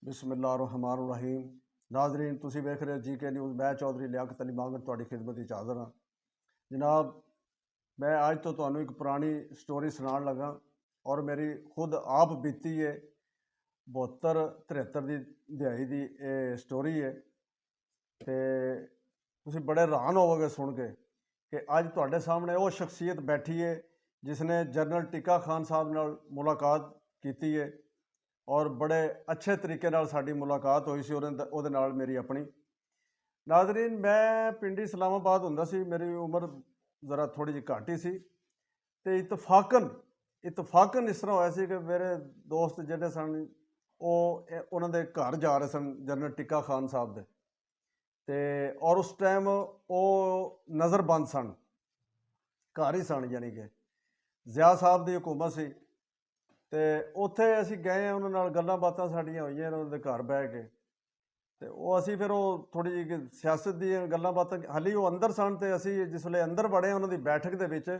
बिस्मिल्लाहिर्रहमानिर्रहीम। नाजरीन तुसी वेख रहे हो जी के न्यूज़। मैं चौधरी लियाकत अली मांगड़ तुहाडी खिदमत विच हाज़र हाँ जनाब। मैं अज तो तुहानू एक पुरानी स्टोरी सुनान लगा और मेरी खुद आप बीती है 72-73 की दिहाई की स्टोरी है। तो तुसी बड़े हैरान होवोगे सुन के कि अज तुहाडे सामने वो शख्सियत बैठी है जिसने जनरल टिक्का खान साहब नाल मुलाकात की है और बड़े अच्छे तरीके नाल साडी मुलाकात हुई सी ਉਹਦੇ ਨਾਲ मेरी अपनी। नाजरीन मैं पिंड इस्लामाबाद हुंदा सी, मेरी उम्र ज़रा थोड़ी जी घट ही सी ते इतफाकन इस तरह होया सी कि मेरे दोस्त जिहड़े सन ਉਹ ਉਹਨਾਂ ਦੇ घर जा रहे सन जनरल टिक्का खान साहब दे ते और उस टाइम ਉਹ नज़रबंद सन, घर ही सन, यानी कि ज़िया साहब की हुकूमत सी। तो उत्थे असी गए उन्होंने नाल गल्लां बातां साडियां होईयां उन्हां दे घर बह के। तो वो असी फिर वो थोड़ी जी सियासत दी गल्लां बातां हाली वो अंदर सन ते असी जिसले अंदर वड़े उन्हां दी बैठक दे विच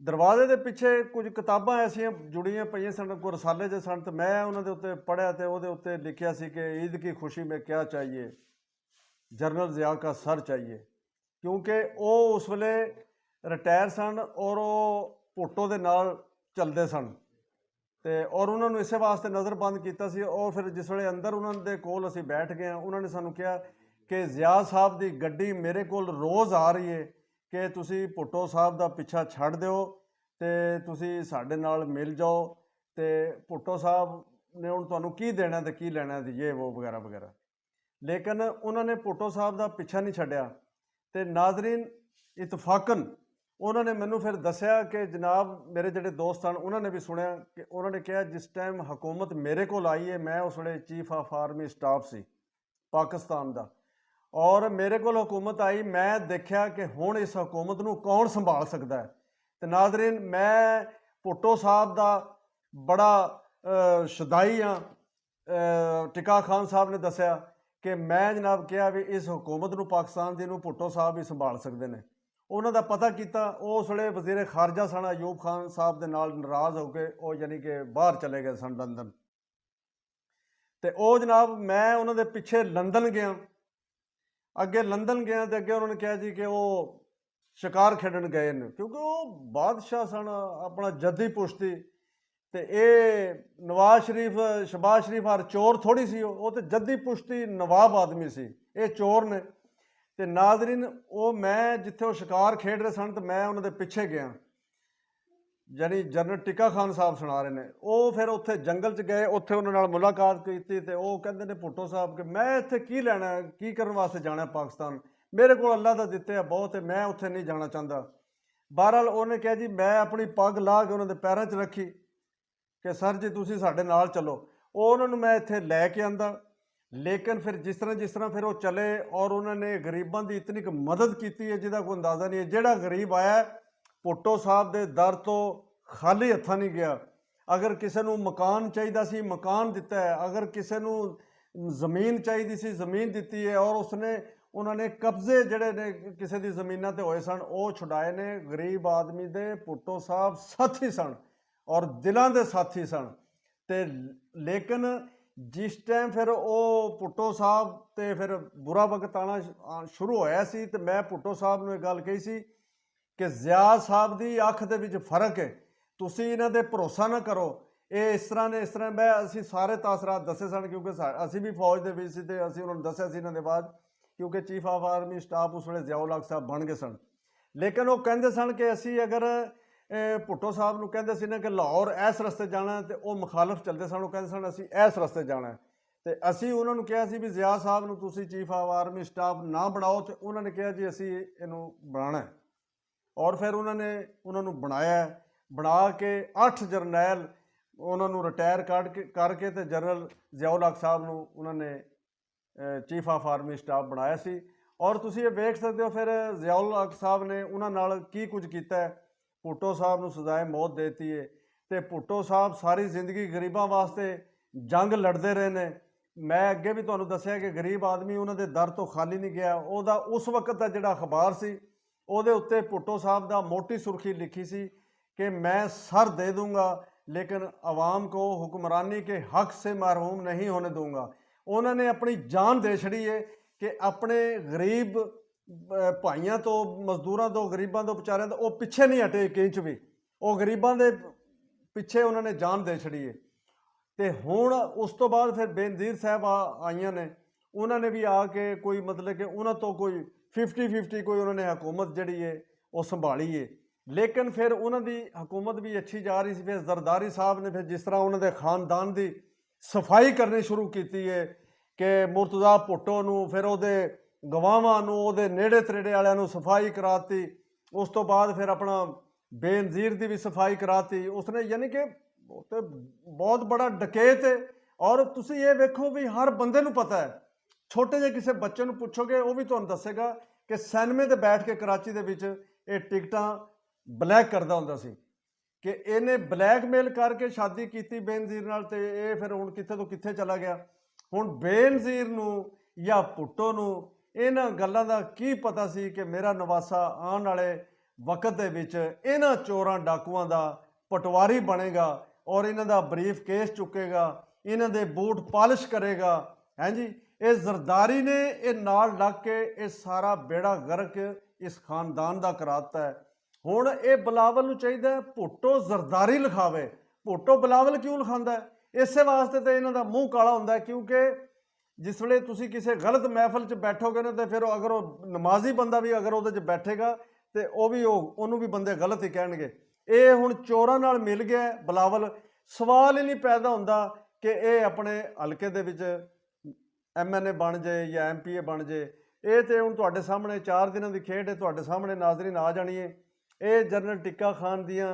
दरवाजे दे पिछे कुछ किताबां ऐसियां जुड़ियां पईयां सन, कोई रसाले जे सन। ते मैं उन्हां दे उत्ते पढ़िया ते उहदे उत्ते लिखिया सी कि ईद की खुशी में क्या चाहिए, जनरल ज़िया का सर चाहिए। क्योंकि वो उस वेले रिटायर सन और वो भुट्टो दे नाल चलते सन ते और उन्होंने इस वास्ते नज़रबंद किया सी। और फिर जिस वे अंदर उन्होंने कोल असी बैठ गए, उन्होंने सानू कहा कि ज़िया साहब की गड्डी मेरे को रोज़ आ रही है कि तुसी भुट्टो साहब का पीछा छड़ दो तो तुसी साडे नाल मिल जाओ, तो भुट्टो साहब ने हुण तुहानू की देना तो की लेना ये वो वगैरह वगैरह। लेकिन उन्होंने भुट्टो साहब का पीछा नहीं छड्डिया। तो नाजरीन इतफाकन उन्होंने मैनू फिर दसिया कि जनाब मेरे जोड़े दोस्त हैं उन्होंने भी सुनिया कि उन्होंने कहा जिस टाइम हुकूमत मेरे को आई है, मैं उस वे चीफ ऑफ आर्मी स्टाफ सी पाकिस्तान का, और मेरे को हुकूमत आई, मैं देखा कि हुण इस हुकूमत नू कौन संभाल सकता है। तो नाजरीन मैं भुट्टो साहब का बड़ा शदाई हाँ। टिक्का खान साहब ने दसिया कि मैं जनाब कहा भी इस हुकूमत नू पाकिस्तान दी नू भुट्टो साहब ही संभाल सकते हैं। उन्हों का पता किया, उस वे वजीर खारजा सन अयूब खान साहब के नाल नाराज़ होकर वो यानी कि बाहर चले गए सन लंदन। तो वो जनाब मैं उन्होंने पिछे लंदन गया, अगे लंदन गया तो अगे उन्होंने कहा जी कि वो शिकार खेडन गए हैं, क्योंकि वो बादशाह सन अपना जद्दी पुश्ती। तो ये नवाज शरीफ शहबाज शरीफ हर चोर थोड़ी सी, वो तो जद्दी पुश्ती नवाब आदमी सी, ये चोर ने। तो नाजरीन वो मैं जिथे वो शिकार खेड रहे सन तो मैं उन्होंने पिछे गया, यानी जनरल टिक्का खान साहब सुना रहे हैं। वो फिर उत्थे जंगल च गए, उत्थे उन्होंने मुलाकात की तो वो कहते हैं भुट्टो साहब कि मैं इत्थे की लैना, की करने वास्ते जाना पाकिस्तान, मेरे को अल्लाह का दिते है बहुत है, मैं उत्थे नहीं जाना चाहता। बहरहाल उन्हें कहा जी मैं अपनी पग ला के उन्होंने पैरों च रखी कि सर जी तुसी साडे नाल चलो। वो उन्होंने मैं इत्थे लैके आंदा। लेकिन फिर जिस तरह फिर वो चले और उन्होंने गरीबों की इतनी मदद की है जिसका कोई अंदाज़ा नहीं है। जोड़ा गरीब आया भुट्टो साहब के दर तो खाली हथा नहीं गया। अगर किसी को मकान चाहिए सी मकान दिता है, अगर किसी को जमीन चाहिए सी जमीन दी है, और उसने उन्होंने कब्जे जड़े ने किसी की जमीनों पर होए सन वो छुड़ाए ने। गरीब आदमी दे भुट्टो साहब साथी सन और दिलों के साथी सन। तो लेकिन जिस टाइम फिर वो भुट्टो साहब तो फिर बुरा वक्त आना शुरू होया सी, तो मैं भुट्टो साहब ने एक गल कही सी कि ज़िया साहब की अख दे विच फर्क है, तुसी इन्हां दे भरोसा ना करो, ये इस तरह ने इस तरह। मैं असी सारे तासरात दसे सन क्योंकि असी भी फौज दे विच सी ते असी उन्होंने दसिया सी इन्हां दे बाद, क्योंकि चीफ ऑफ आर्मी स्टाफ उस वे ज़िया उल हक साहब बन गए सन। लेकिन वो कहते सन कि असी अगर भुट्टो साहब नूं कहंदे सी ना कि लाहौर इस रस्ते जाना है, तो वो मुखालफ चलते सन, वो कहते सन असी इस रस्ते जाना है। तो असी उन्होंने कहा सी भी ज़िया साहब नूं तुसी चीफ ऑफ आर्मी स्टाफ ना बनाओ, तो उन्होंने कहा जी असी इनू बनाना है। और फिर उन्होंने बनाया, बना के 8 जरनैल उन्होंने रिटायर करके तो जनरल ज़िया उल हक साहब नूं उन्होंने चीफ ऑफ आर्मी स्टाफ बनाया सी। और तुसी ये वेख सकते हो फिर ज़िया उल हक साहब ने उन्होंने नाल की कुछ किया है। भुट्टो साहब नूं सजाए मौत देती है, तो भुट्टो साहब सारी जिंदगी गरीबों वास्ते जंग लड़ते रहे ने। मैं अगे भी तुहानूं दस्सिया कि गरीब आदमी उन्होंने दर तो खाली नहीं गया। उहदा उस वक्त का जिहड़ा अखबार सी उहदे उत्ते भुट्टो साहब दा मोटी सुर्खी लिखी सी कि मैं सर दे दूंगा लेकिन आवाम को हुक्मरानी के हक से महरूम नहीं होने दूंगा। उन्होंने अपनी जान दे छड़ी है कि अपने गरीब भाइयों तो, मजदूरों तो, गरीबों तो, बेचारियों तो वो पिछे नहीं हटे एक इंच भी। वो गरीबों के पिछे उन्होंने जान दे छड़ी है। तो हुण उस तो बाद फिर बेनज़ीर साहब आईयां ने, उन्होंने भी आके कोई मतलब कि उन्होंने तो कोई 50-50 कोई उन्होंने हुकूमत जड़ी है वो संभाली है। लेकिन फिर उन्होंने हुकूमत भी अच्छी जा रही थी। फिर जरदारी साहब ने फिर जिस तरह उन्होंने खानदान की सफाई करनी शुरू की है कि मुर्तज़ा भुट्टो नूं, फिर उहदे गवाहां नूं, उहदे नेड़े तरेड़े वालियां नूं सफाई कराती। उस तो बाद फिर अपना बेनज़ीर की भी सफाई कराती उसने, यानी कि तो बहुत बड़ा डकैत है। और तुसी ये वेखो भी हर बंदे नूं पता है, छोटे जे किसी बच्चे नूं पुछोगे वो भी तुहानूं दसेगा कि 96 ते बैठ के कराची दे विच ये टिकटां ब्लैक करदा हुंदा सी कि इहने ब्लैकमेल करके शादी की बेनज़ीर नाल, ते ये फिर हुण कित्थे तो कित्थे चला गया। हुण बेनज़ीर नूं या भुट्टो नूं इन्हां गल्लां दा की पता सी कि मेरा नवासा आउण वाले वक्त दे विच इन्हां चोरां डाकुआं दा पटवारी बनेगा और इन्हां दा ब्रीफ केस चुकेगा, इन्हां दे बूट पालिश करेगा। हैं जी, ये जरदारी ने ये नाल लग के ये सारा बेड़ा गर्क इस खानदान का कराता है। हुण ये बिलावल नूं चाहीदा है भुट्टो जरदारी लिखावे। भुट्टो बिलावल क्यों लिखांदा है? इसे वास्ते तो इन्हां दा मूँह काला हुंदा है, क्योंकि जिस वेले तुसीं किसी गलत महफल च बैठोगे ना, तो फिर अगर वो नमाजी बंदा भी अगर उहदे च बैठेगा तो वह भी उन्होंने भी बंदे गलत ही कहणगे। ये हुण चोरां नाल मिल गया बिलावल। सवाल ही नहीं पैदा होंदा कि ये अपने हलके दे विच MNA बन जाए या MPA बन जाए। ये तो हुण तुहाडे सामने 4 दिनों की खेड है, तुहाडे सामने नाज़रीन आ जानी है। ये जनरल टिक्का खान दियां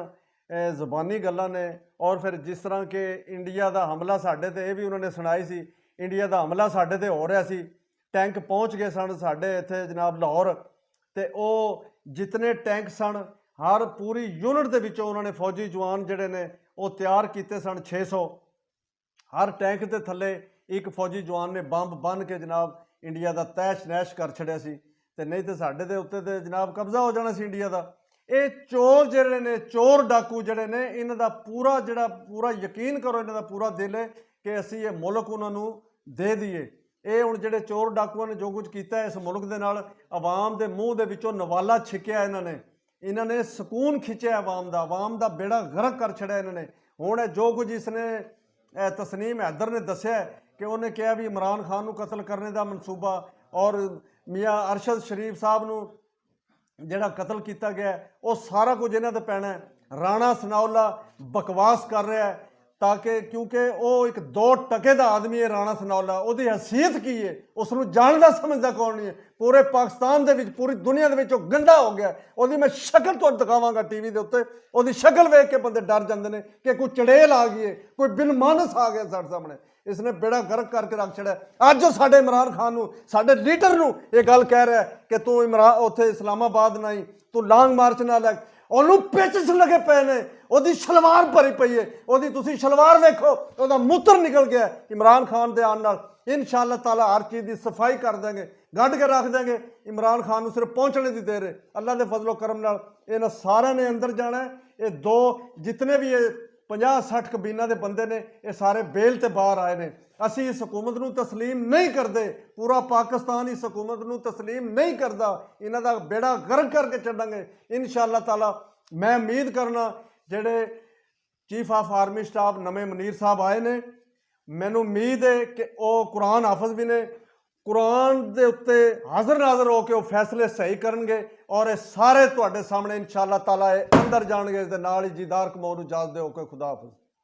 ज़बानी गल्लां ने। और फिर जिस तरह के इंडिया का हमला साडे ते, ये भी उन्होंने सुनाई सी, इंडिया का हमला साडे ते हो रहा सी, टैंक पहुँच गए सन साडे इत्थे जनाब लाहौर, ते वो जितने टैंक सन हर पूरी यूनिट के विचों उन्होंने फौजी जवान जिहड़े ने वो तैयार किए सन 600। हर टैंक के थले एक फौजी जवान ने बंब बन के जनाब इंडिया का तैश नैश कर छड़िया सी, ते नहीं तो साडे दे उत्ते ते जनाब कब्जा हो जाना सी इंडिया का। ये चोर जिहड़े ने, चोर डाकू जिहड़े ने, इन्हां दा पूरा जिहड़ा पूरा यकीन करो, इन्हां दा पूरा दिल है कि असीं ये मुल्क उन्हां नूं दे दईए। ये हुण जिहड़े चोर डाकुआं ने जो कुछ कीता है इस मुल्क दे नाल, आवाम दे मूँह दे विचों नवाला छिकिया इन्हां ने सुकून खिंचिया आवाम दा बेड़ा गर्क कर छड़िया इन्हां ने। हुण जो कुछ इसने तस्नीम हैदर ने दस्सिया कि उन्हें कहा भी इमरान खान नूं कतल करने का मनसूबा, और मियाँ अरशद शरीफ साहब नूं जिहड़ा कतल किया गया वो सारा कुछ इन्हां ते पैना है। राणा सनाउल्ला बकवास कर रहा है ताकि, क्योंकि वो एक 2 टके का आदमी है राणा सनाउल्ला, उसकी हैसीयत की है उसनूं जानदा समझदा कौन नहीं है। पूरे पाकिस्तान दे विच, पूरी दुनिया दे विच वो गंदा हो गया। उसकी मैं शक्ल तुहानूं दिखावांगा टीवी के उत्ते, उसकी शक्ल वेख के बंदे डर जाते हैं कि कोई चड़ेल आ गई है, कोई बिन मानस आ गया साडे सामने। इसने बेड़ा गर्क करके रख छड़िया। अज जो साडे इमरान खान नूं, साडे लीडर नूं ये गल कह रहा है कि तू इमरान उत्थे इस्लामाबाद नहीं, तू लॉन्ग मार्च ना लग, ਉਹਨੂੰ पेचिस लगे पे ने, ਉਹਦੀ शलवार भरी पई है, ਉਹਦੀ ਤੁਸੀਂ शलवार वेखो, ਉਹਦਾ मूत्र निकल गया। इमरान खान के आने नाल इंशाअल्लाह ताला हर चीज़ की सफाई कर देंगे, गढ़ के रख देंगे। इमरान खान नूं सिर्फ पहुँचने की देर है। अल्लाह के फजलो करम नाल इन्हां सारिਆਂ ने अंदर जाना है। ये 2 जितने भी ये 50-60 कबीना के बंदे ने, ये सारे बेल ते बाहर आए ने। असी इस हुकूमत नूं तस्लीम नहीं करते, पूरा पाकिस्तान इस हुकूमत नूं तस्लीम नहीं करता। इन्हां दा बेड़ा गर्क करके छड्डांगे इंशाअल्लाह ताला। मैं उम्मीद करना जिहड़े चीफ ऑफ आर्मी स्टाफ नवे मुनीर साहब आए ने, मैनूं उम्मीद है कि वह कुरान हाफिज भी ने, कुरान के उत्ते हाज़र नाज़र होकर वो फैसले सही करनगे और ये सारे तुहाडे सामने इंशाअल्लाह ताला अंदर जाणगे। इस दे नाल ही जीदार कमौन नूं इजाज़त दिओ। खुदा हाफिज।